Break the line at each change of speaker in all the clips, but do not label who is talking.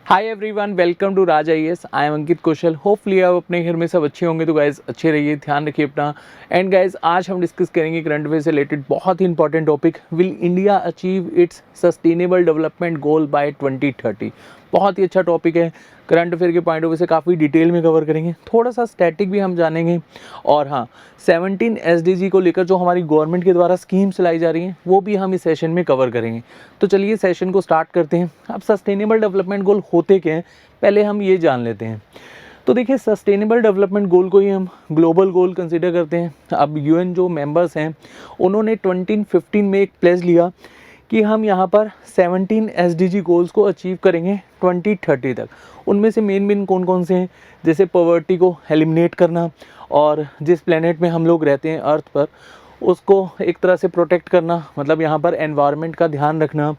Hi everyone, welcome to Raj IAS. I am Ankit Kaushal. Hopefully आप अपने घर में सब अच्छे होंगे। तो गाइज अच्छे रहिए, ध्यान रखिए अपना। एंड गाइज आज हम डिस्कस करेंगे करंट अफेयर से रिलेटेड बहुत ही important topic, will India achieve its sustainable development goal by 2030। बहुत ही अच्छा टॉपिक है। करंट अफेयर के पॉइंट ऑफ व्यू से काफ़ी डिटेल में कवर करेंगे, थोड़ा सा स्टैटिक भी हम जानेंगे। और हाँ, 17 एसडीजी को लेकर जो हमारी गवर्नमेंट के द्वारा स्कीम्स चलाई जा रही हैं वो भी हम इस सेशन में कवर करेंगे। तो चलिए सेशन को स्टार्ट करते हैं। अब सस्टेनेबल डेवलपमेंट गोल होते क्या हैं, पहले हम ये जान लेते हैं। तो देखिए, सस्टेनेबल डेवलपमेंट गोल को ही हम ग्लोबल गोल कंसिडर करते हैं। अब यूएन जो मेंबर्स हैं उन्होंने 2015 में एक प्लेज लिया कि हम यहाँ पर 17 एसडीजी गोल्स को अचीव करेंगे 2030 तक। उनमें से मेन कौन कौन से हैं, जैसे पॉवर्टी को एलिमिनेट करना, और जिस प्लेनेट में हम लोग रहते हैं अर्थ पर उसको एक तरह से प्रोटेक्ट करना, मतलब यहाँ पर एनवायरनमेंट का ध्यान रखना।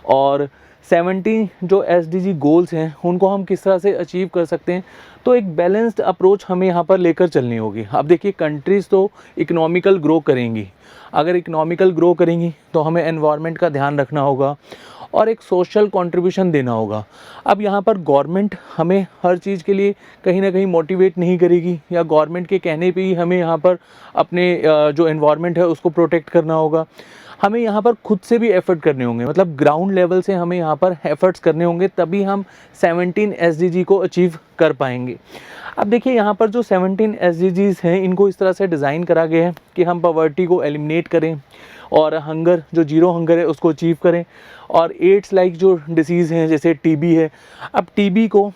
और 70 जो एसडीजी गोल्स हैं उनको हम किस तरह से अचीव कर सकते हैं। तो एक बैलेंस्ड अप्रोच हमें यहाँ पर लेकर चलनी होगी। अब देखिए, कंट्रीज़ तो इकोनॉमिकल ग्रो करेंगी। अगर इकोनॉमिकल ग्रो करेंगी तो हमें एनवायरनमेंट का ध्यान रखना होगा और एक सोशल कंट्रीब्यूशन देना होगा। अब यहाँ पर गवर्नमेंट हमें हर चीज़ के लिए कहीं ना कहीं मोटिवेट नहीं करेगी, या गवर्नमेंट के कहने पे ही हमें यहाँ पर अपने जो एनवायरनमेंट है उसको प्रोटेक्ट करना होगा। हमें यहाँ पर खुद से भी एफर्ट करने होंगे, मतलब ग्राउंड लेवल से हमें यहाँ पर एफर्ट्स करने होंगे, तभी हम 17 एसडीजी को अचीव कर पाएंगे। अब देखिए, यहाँ पर जो 17 एसडीजीज हैं इनको इस तरह से डिज़ाइन करा गया है कि हम पॉवर्टी को एलिमिनेट करें, और हंगर जो जीरो हंगर है उसको अचीव करें, और एड्स लाइक जो डिसीज़ हैं जैसे टीबी है, अब टीबी को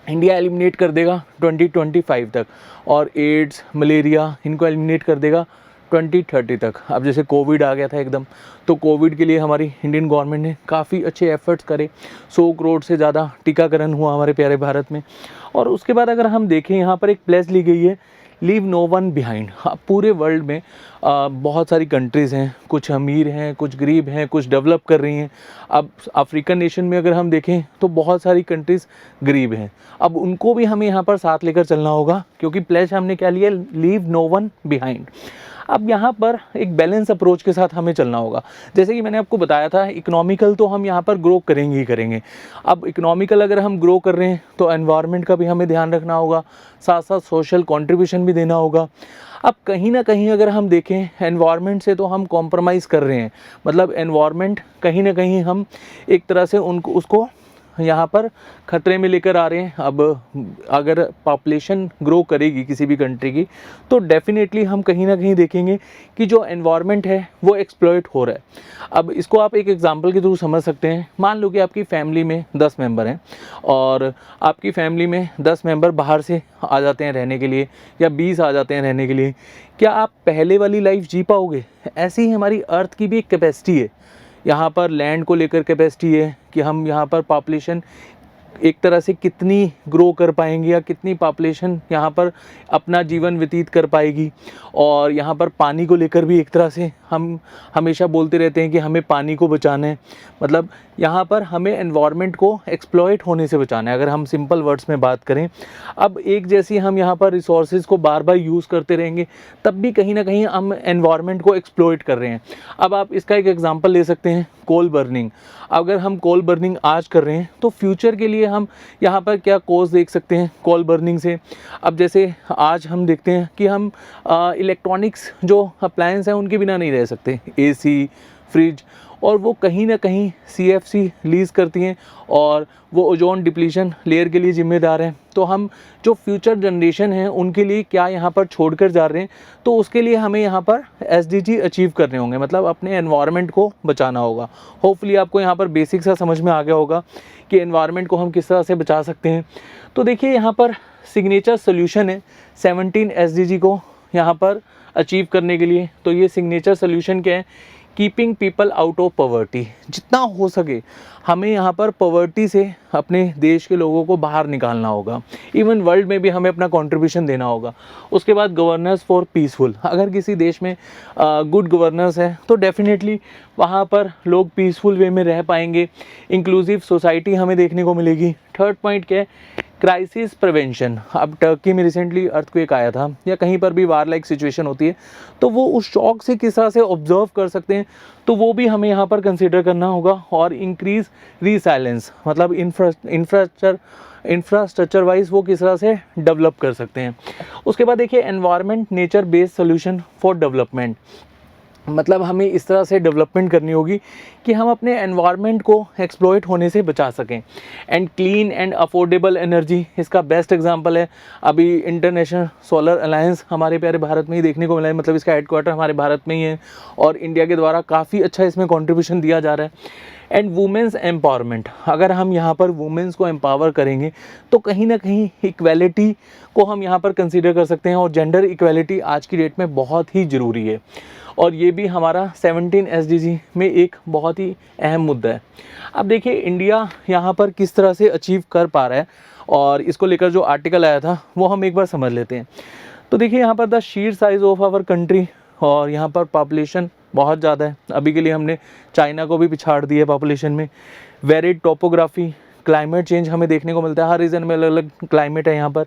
इंडिया एलिमिनेट कर देगा 2025 तक, और एड्स मलेरिया इनको एलिमिनेट कर देगा 2030 तक। अब जैसे कोविड आ गया था एकदम, तो कोविड के लिए हमारी इंडियन गवर्नमेंट ने काफ़ी अच्छे एफर्ट्स करे। 100 करोड़ से ज़्यादा टीकाकरण हुआ हमारे प्यारे भारत में। और उसके बाद अगर हम देखें, यहाँ पर एक प्लेस ली गई है, लीव नो वन बिहाइंड। पूरे वर्ल्ड में बहुत सारी कंट्रीज़ हैं, कुछ अमीर हैं, कुछ गरीब हैं, कुछ डेवलप कर रही हैं। अब अफ्रीकन नेशन में अगर हम देखें तो बहुत सारी कंट्रीज़ गरीब हैं। अब उनको भी हमें यहाँ पर साथ लेकर चलना होगा, क्योंकि प्लेज हमने क्या लिया, लीव नो वन बिहाइंड। अब यहाँ पर एक बैलेंस अप्रोच के साथ हमें चलना होगा। जैसे कि मैंने आपको बताया था, इकोनॉमिकल तो हम यहाँ पर ग्रो करेंगे ही करेंगे। अब इकोनॉमिकल अगर हम ग्रो कर रहे हैं तो एनवायरनमेंट का भी हमें ध्यान रखना होगा, साथ साथ सोशल कंट्रीब्यूशन भी देना होगा। अब कहीं ना कहीं अगर हम देखें, एनवायरनमेंट से तो हम कॉम्प्रोमाइज़ कर रहे हैं, मतलब एनवायरनमेंट कहीं ना कहीं हम एक तरह से उसको यहाँ पर ख़तरे में लेकर आ रहे हैं। अब अगर पॉपुलेशन ग्रो करेगी किसी भी कंट्री की, तो डेफिनेटली हम कहीं ना कहीं देखेंगे कि जो एनवायरनमेंट है वो एक्सप्लॉइट हो रहा है। अब इसको आप एक एग्जांपल के थ्रू समझ सकते हैं। मान लो कि आपकी फैमिली में 10 मेंबर हैं, और आपकी फैमिली में 10 मेंबर बाहर से आ जाते हैं रहने के लिए, या 20 आ जाते हैं रहने के लिए। क्या आप पहले वाली लाइफ जी पाओगे? ऐसी ही हमारी अर्थ की भी एक कैपेसिटी है। यहाँ पर लैंड को लेकर कैपेसिटी है कि हम यहाँ पर पॉपुलेशन एक तरह से कितनी ग्रो कर पाएंगे, या कितनी पॉपुलेशन यहाँ पर अपना जीवन व्यतीत कर पाएगी। और यहाँ पर पानी को लेकर भी एक तरह से हम हमेशा बोलते रहते हैं कि हमें पानी को बचाना है, मतलब यहाँ पर हमें एनवायरनमेंट को एक्सप्लॉइट होने से बचाना है, अगर हम सिंपल वर्ड्स में बात करें। अब एक जैसी हम यहाँ पर रिसोर्सेज को बार बार यूज़ करते रहेंगे, तब भी कहीं ना कहीं हम एनवायरनमेंट को एक्सप्लॉइट कर रहे हैं। अब आप इसका एक एग्जांपल ले सकते हैं, कोल बर्निंग। अगर हम कोल बर्निंग आज कर रहे हैं तो फ्यूचर के लिए हम यहाँ पर क्या कोज देख सकते हैं कोल बर्निंग से। अब जैसे आज हम देखते हैं कि हम इलेक्ट्रॉनिक्स जो अप्लायंस हैं उनके बिना नहीं रह सकते, एसी, फ्रिज, और वो कहीं ना कहीं सीएफसी रिलीज़ करती हैं, और वो ओजोन डिप्लीशन लेयर के लिए जिम्मेदार हैं। तो हम जो फ्यूचर जनरेशन है उनके लिए क्या यहाँ पर छोड़कर जा रहे हैं, तो उसके लिए हमें यहाँ पर एसडीजी अचीव करने होंगे, मतलब अपने एनवायरनमेंट को बचाना होगा। होपफुली आपको यहाँ पर बेसिक सा समझ में आ गया होगा कि एनवायरनमेंट को हम किस तरह से बचा सकते हैं। तो देखिए, यहाँ पर सिग्नेचर सोल्यूशन है 17 एसडीजी को यहाँ पर अचीव करने के लिए। तो ये सिग्नेचर सोल्यूशन क्या है, keeping people out of poverty. जितना हो सके हमें यहाँ पर पॉवर्टी से अपने देश के लोगों को बाहर निकालना होगा। इवन वर्ल्ड में भी हमें अपना कंट्रीब्यूशन देना होगा। उसके बाद गवर्नेंस फॉर पीसफुल। अगर किसी देश में गुड गवर्नेंस है तो डेफिनेटली वहाँ पर लोग पीसफुल वे में रह पाएंगे, इंक्लूसिव सोसाइटी हमें देखने को मिलेगी। थर्ड पॉइंट क्या है, क्राइसिस प्रिवेंशन। अब टर्की में रिसेंटली अर्थक्वेक आया था या कहीं पर भी वार लाइक सिचुएशन होती है तो वो उस शॉक से किस तरह से ऑब्जर्व कर सकते हैं, तो वो भी हमें यहाँ पर कंसिडर करना होगा। और इंक्रीज रीसाइलेंस, मतलब इंफ्रास्ट्रक्चर वाइज वो किस तरह से डेवलप कर सकते हैं। उसके बाद देखिए environment nature based solution for development, मतलब हमें इस तरह से डेवलपमेंट करनी होगी कि हम अपने एनवायरनमेंट को एक्सप्लॉइट होने से बचा सकें। And clean and affordable energy, इसका बेस्ट एग्जांपल है अभी इंटरनेशनल सोलर अलायंस हमारे प्यारे भारत में ही देखने को मिला है, मतलब इसका हेडक्वार्टर हमारे भारत में ही है और इंडिया के द्वारा काफ़ी अच्छा इसमें कंट्रीब्यूशन दिया जा रहा है। एंड वुमेंस एम्पावरमेंट, अगर हम यहाँ पर वुमेंस को एम्पावर करेंगे तो कहीं ना कहीं इक्वेलिटी को हम यहाँ पर कंसीडर कर सकते हैं, और जेंडर इक्वेलिटी आज की डेट में बहुत ही ज़रूरी है और ये भी हमारा 17 SDG में एक बहुत ही अहम मुद्दा है। अब देखिए इंडिया यहाँ पर किस तरह से अचीव कर पा रहा है और इसको लेकर जो आर्टिकल आया था वो हम एक बार समझ लेते हैं। तो देखिए यहाँ पर the sheer size of our country, और यहाँ पर पॉपुलेशन बहुत ज़्यादा है, अभी के लिए हमने चाइना को भी पिछाड़ दिया है पॉपुलेशन में। वेरिड टोपोग्राफी, क्लाइमेट चेंज हमें देखने को मिलता है, हर रीजन में अलग अलग क्लाइमेट है यहाँ पर।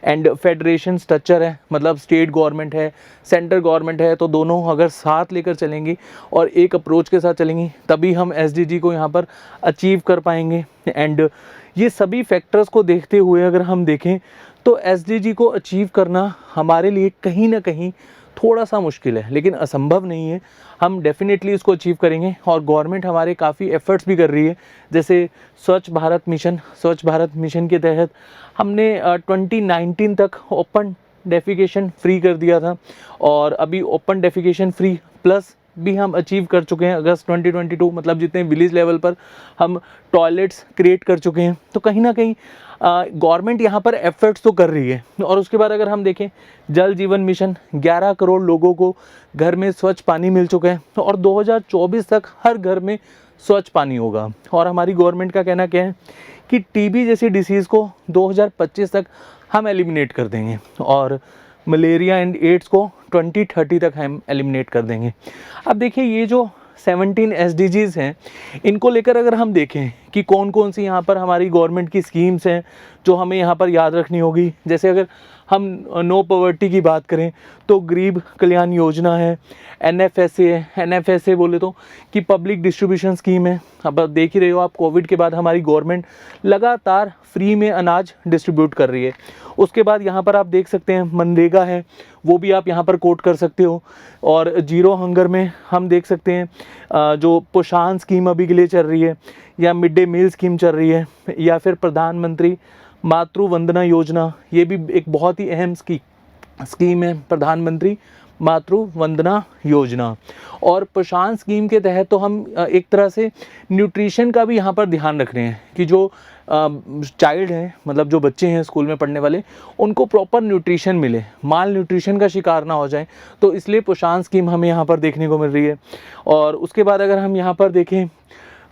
एंड फेडरेशन स्ट्रक्चर है, मतलब स्टेट गवर्नमेंट है, सेंट्रल गवर्नमेंट है, तो दोनों अगर साथ लेकर चलेंगी और एक अप्रोच के साथ चलेंगी तभी हम SDG को यहाँ पर अचीव कर पाएंगे। एंड ये सभी फैक्टर्स को देखते हुए अगर हम देखें तो SDG को अचीव करना हमारे लिए कहीं ना कहीं थोड़ा सा मुश्किल है, लेकिन असंभव नहीं है। हम डेफिनेटली इसको अचीव करेंगे और गवर्नमेंट हमारे काफ़ी एफर्ट्स भी कर रही है, जैसे स्वच्छ भारत मिशन के तहत हमने 2019 तक ओपन डेफिकेशन फ्री कर दिया था और अभी ओपन डेफिकेशन फ्री प्लस भी हम अचीव कर चुके हैं अगस्त 2022, मतलब जितने विलेज लेवल पर हम टॉयलेट्स क्रिएट कर चुके हैं। तो कहीं ना कहीं गवर्नमेंट यहाँ पर एफर्ट्स तो कर रही है। और उसके बाद अगर हम देखें जल जीवन मिशन, 11 करोड़ लोगों को घर में स्वच्छ पानी मिल चुका है और 2024 तक हर घर में स्वच्छ पानी होगा। और हमारी गवर्नमेंट का कहना क्या है कि टीबी जैसी डिसीज़ को 2025 तक हम एलिमिनेट कर देंगे और मलेरिया एंड एड्स को 2030 तक हम एलिमिनेट कर देंगे। अब देखिए ये जो 17 SDGs हैं, इनको लेकर अगर हम देखें कि कौन कौन सी यहाँ पर हमारी गवर्नमेंट की स्कीम्स हैं जो हमें यहाँ पर याद रखनी होगी। जैसे अगर हम नो पॉवर्टी की बात करें तो गरीब कल्याण योजना है, NFSA है। NFSA बोले तो कि पब्लिक डिस्ट्रीब्यूशन स्कीम है। अब देख ही रहे हो आप, कोविड के बाद हमारी गवर्नमेंट लगातार फ्री में अनाज डिस्ट्रीब्यूट कर रही है। उसके बाद यहाँ पर आप देख सकते हैं मनरेगा है, वो भी आप यहाँ पर कोट कर सकते हो। और जीरो हंगर में हम देख सकते हैं जो पोषण स्कीम अभी के लिए चल रही है, या मिड डे मील स्कीम चल रही है, या फिर प्रधानमंत्री मातृ वंदना योजना, ये भी एक बहुत ही अहम स्कीम है, प्रधानमंत्री मातृ वंदना योजना। और पोषण स्कीम के तहत तो हम एक तरह से न्यूट्रिशन का भी यहाँ पर ध्यान रख रहे हैं कि जो चाइल्ड हैं, मतलब जो बच्चे हैं स्कूल में पढ़ने वाले, उनको प्रॉपर न्यूट्रिशन मिले, माल न्यूट्रिशन का शिकार ना हो जाए। तो इसलिए पोषण स्कीम हमें यहाँ पर देखने को मिल रही है। और उसके बाद अगर हम यहाँ पर देखें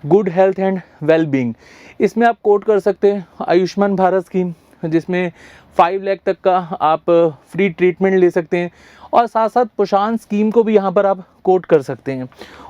good health and well being, इसमें आप कोट कर सकते हैं आयुष्मान भारत स्कीम, जिसमें 5 लाख तक का आप फ्री ट्रीटमेंट ले सकते हैं। और साथ साथ पोषण स्कीम को भी यहाँ पर आप कोट कर सकते हैं।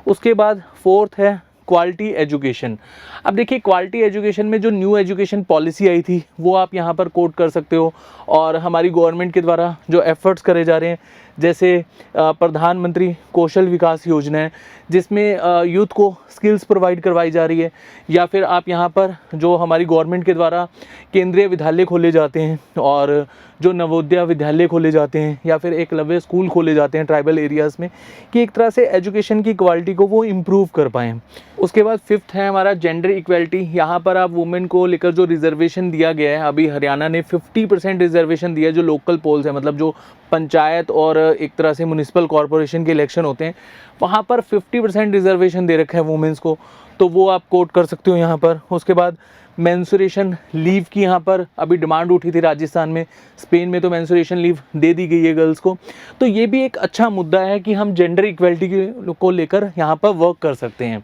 उसके बाद 4th है क्वालिटी एजुकेशन। अब देखिए क्वालिटी एजुकेशन में जो न्यू एजुकेशन पॉलिसी आई थी वो आप यहाँ पर कोट कर सकते हो। और हमारी गवर्नमेंट के द्वारा जो एफर्ट्स करे जा रहे हैं, जैसे प्रधानमंत्री कौशल विकास योजना है, जिसमें यूथ को स्किल्स प्रोवाइड करवाई जा रही है। या फिर आप यहाँ पर जो हमारी गवर्नमेंट के द्वारा केंद्रीय विद्यालय खोले जाते हैं और जो नवोदय विद्यालय खोले जाते हैं, या फिर एकलव्य स्कूल खोले जाते हैं ट्राइबल एरियाज़ में, कि एक तरह से एजुकेशन की क्वालिटी को वो इम्प्रूव कर पाएँ। उसके बाद 5th है हमारा जेंडर इक्वेलिटी। यहाँ पर आप वुमेन को लेकर जो रिजर्वेशन दिया गया है, अभी हरियाणा ने 50% रिजर्वेशन दिया है। जो लोकल पोल्स है, मतलब जो पंचायत और एक तरह से म्युनिसिपल कॉरपोरेशन के इलेक्शन होते हैं, वहाँ पर 50% रिजर्वेशन दे रखा है वुमेन्स को, तो वो आप कोट कर सकते हो यहाँ पर। उसके बाद मेंस्ट्रुएशन लीव की यहाँ पर अभी डिमांड उठी थी राजस्थान में, स्पेन में तो मेंस्ट्रुएशन लीव दे दी गई है गर्ल्स को। तो ये भी एक अच्छा मुद्दा है कि हम जेंडर इक्वेलिटी को लेकर यहाँ पर वर्क कर सकते हैं।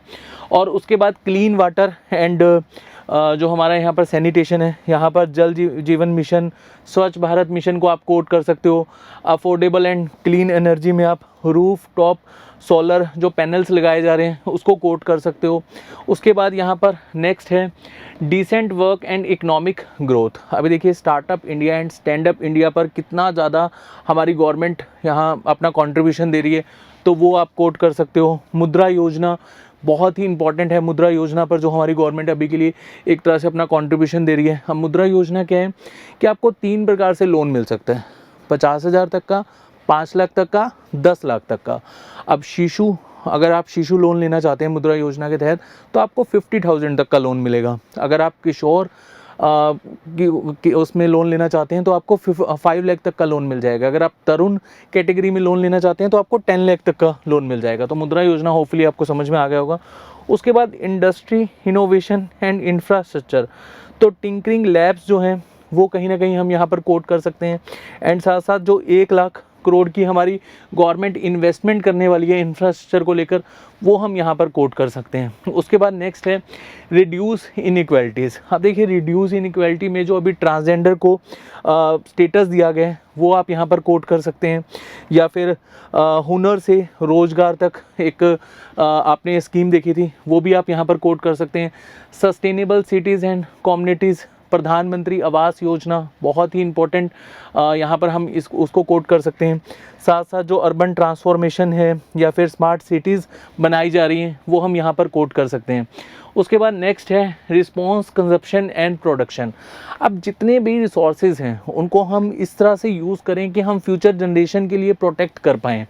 और उसके बाद क्लीन वाटर एंड जो हमारा यहाँ पर सैनिटेशन है, यहाँ पर जल जीवन मिशन, स्वच्छ भारत मिशन को आप कोट कर सकते हो। अफोर्डेबल एंड क्लीन एनर्जी में आप रूफ टॉप सोलर जो पैनल्स लगाए जा रहे हैं उसको कोट कर सकते हो। उसके बाद यहाँ पर नेक्स्ट है decent work and economic growth. अभी देखिए startup India and stand up India पर कितना ज़्यादा हमारी गवर्नमेंट यहाँ अपना कंट्रीब्यूशन दे रही है, तो वो आप कोट कर सकते हो। मुद्रा योजना बहुत ही इंपॉर्टेंट है, मुद्रा योजना पर जो हमारी गवर्नमेंट अभी के लिए एक तरह से अपना कंट्रीब्यूशन दे रही है। अब मुद्रा योजना क्या है कि आपको 3 प्रकार से लोन मिल सकता है, 50,000 तक का, 5 लाख तक का, 10 लाख तक का। अब शिशु, अगर आप शिशु लोन लेना चाहते हैं मुद्रा योजना के तहत तो आपको 50,000 तक का लोन मिलेगा। अगर आप किशोर कि उसमें लोन लेना चाहते हैं तो आपको 5 लाख तक का लोन मिल जाएगा। अगर आप तरुण कैटेगरी में लोन लेना चाहते हैं तो आपको 10 लाख तक का लोन मिल जाएगा। तो मुद्रा योजना होपफुली आपको समझ में आ गया होगा। उसके बाद इंडस्ट्री इनोवेशन एंड इंफ्रास्ट्रक्चर, तो टिंकरिंग लैब्स जो हैं वो कहीं ना कहीं हम यहाँ पर कोट कर सकते हैं। एंड साथ साथ जो 1 लाख करोड़ की हमारी गवर्नमेंट इन्वेस्टमेंट करने वाली है इंफ्रास्ट्रक्चर को लेकर, वो हम यहाँ पर कोट कर सकते हैं। उसके बाद नेक्स्ट है रिड्यूस इनइक्वालिटीज़। अब देखिए रिड्यूस इनइक्वालिटी में जो अभी ट्रांसजेंडर को स्टेटस दिया गया है वो आप यहाँ पर कोट कर सकते हैं। या फिर हुनर से रोज़गार तक एक आपने स्कीम देखी थी, वो भी आप यहाँ पर कोट कर सकते हैं। सस्टेनेबल सिटीज़ एंड कम्युनिटीज़, प्रधानमंत्री आवास योजना बहुत ही इम्पोर्टेंट, यहाँ पर हम उसको कोट कर सकते हैं। साथ साथ जो अर्बन ट्रांसफॉर्मेशन है या फिर स्मार्ट सिटीज़ बनाई जा रही हैं वो हम यहाँ पर कोट कर सकते हैं। उसके बाद नेक्स्ट है रिस्पॉन्स कंजप्शन एंड प्रोडक्शन। अब जितने भी रिसोर्सेज हैं उनको हम इस तरह से यूज़ करें कि हम फ्यूचर जनरेशन के लिए प्रोटेक्ट कर पाएँ,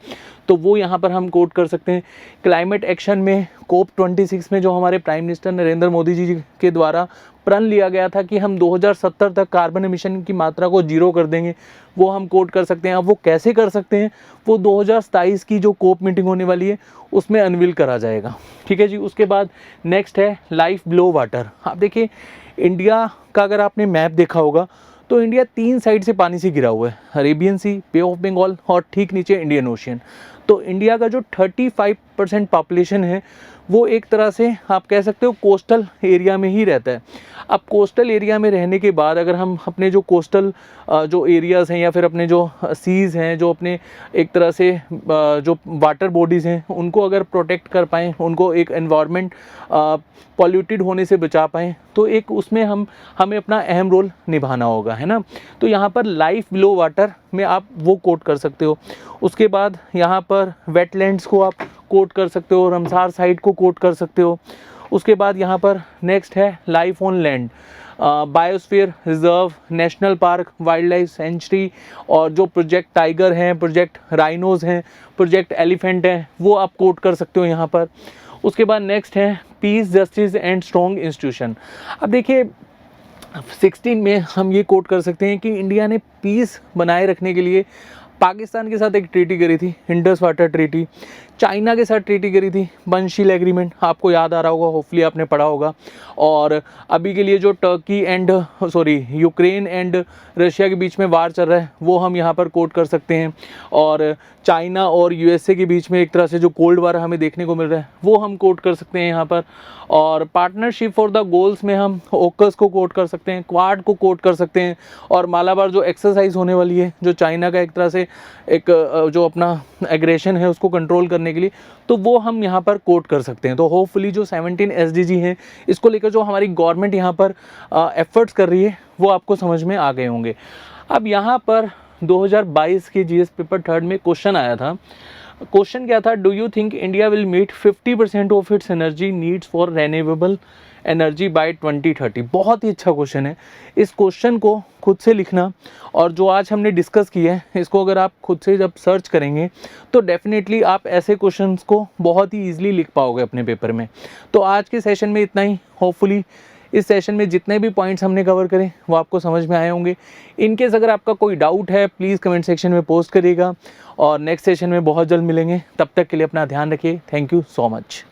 तो वो यहाँ पर हम कोट कर सकते हैं। क्लाइमेट एक्शन में COP26 में जो हमारे प्राइम मिनिस्टर नरेंद्र मोदी जी के द्वारा प्रण लिया गया था कि हम 2070 तक कार्बन एमिशन की मात्रा को 0 कर देंगे, वो हम कोट कर सकते हैं। अब वो कैसे कर सकते हैं, वो 2027 की जो COP मीटिंग होने वाली है उसमें अनवील करा जाएगा। ठीक है जी। उसके बाद नेक्स्ट है लाइफ बिलो वाटर। आप देखिए इंडिया का अगर आपने मैप देखा होगा तो इंडिया 3 साइड से पानी से घिरा हुआ है, Arabian Sea, Bay of Bengal और ठीक नीचे इंडियन ओशियन। तो इंडिया का जो 35% पॉपुलेशन है वो एक तरह से आप कह सकते हो कोस्टल एरिया में ही रहता है। अब कोस्टल एरिया में रहने के बाद अगर हम अपने जो कोस्टल जो एरियाज़ हैं या फिर अपने जो सीज़ हैं, जो अपने एक तरह से जो वाटर बॉडीज़ हैं उनको अगर प्रोटेक्ट कर पाएँ, उनको एक एनवायरनमेंट पॉल्यूटेड होने से बचा पाएँ, तो एक उसमें हमें अपना अहम रोल निभाना होगा, है ना। तो यहाँ पर लाइफ बिलो वाटर में आप वो कोट कर सकते हो। उसके बाद यहाँ पर वेटलैंड्स को आप कोट कर सकते हो, रमसार साइट को कोट कर सकते हो। उसके बाद यहाँ पर नेक्स्ट है life on land, biosphere reserve, national park, wild life sanctuary और जो प्रोजेक्ट टाइगर हैं, प्रोजेक्ट राइनोज़ हैं, प्रोजेक्ट एलिफेंट हैं, वो आप कोट कर सकते हो यहाँ पर। उसके बाद नेक्स्ट है piece justice and strong institution. अब देखिए 16 में हम ये कोट कर सकते हैं कि इंडिया ने पीस बनाए रखने के लिए पाकिस्तान के साथ एक ट्रीटी करी थी, इंडस वाटर ट्रीटी, चाइना के साथ ट्रीटी करी थी, पंचशील एग्रीमेंट, आपको याद आ रहा होगा, होपफुली आपने पढ़ा होगा। और अभी के लिए जो यूक्रेन एंड रशिया के बीच में वार चल रहा है वो हम यहाँ पर कोट कर सकते हैं। और चाइना और यूएसए के बीच में एक तरह से जो कोल्ड वार हमें देखने को मिल रहा है वो हम कोट कर सकते हैं यहाँ पर। और पार्टनरशिप फॉर द गोल्स में हम ओकस को कोट कर सकते हैं, क्वाड को कोट कर सकते हैं। और मालाबार जो एक्सरसाइज होने वाली है, जो चाइना का एक तरह से एक जो अपना एग्रेशन है उसको कंट्रोल करने के लिए, तो वो हम यहाँ पर कोट कर सकते हैं। तो होपफुली जो 17 SDG हैं इसको लेकर जो हमारी गवर्नमेंट यहाँ पर एफर्ट्स कर रही है वो आपको समझ में आ गए होंगे। अब यहाँ पर 2022 के GS पेपर 3 में क्वेश्चन आया था। क्वेश्चन क्या था, do you think India will meet 50% of its energy needs for renewable energy by 2030। बहुत ही अच्छा क्वेश्चन है। इस क्वेश्चन को खुद से लिखना, और जो आज हमने डिस्कस किया है इसको अगर आप खुद से जब सर्च करेंगे तो डेफिनेटली आप ऐसे क्वेश्चंस को बहुत ही ईजिली लिख पाओगे अपने पेपर में। तो आज के सेशन में इतना ही। होपफुली इस सेशन में जितने भी पॉइंट्स हमने कवर करें वो आपको समझ में आए होंगे। इनकेस अगर आपका कोई डाउट है प्लीज़ कमेंट सेक्शन में पोस्ट करिएगा, और नेक्स्ट सेशन में बहुत जल्द मिलेंगे। तब तक के लिए अपना ध्यान रखिए। Thank you so much.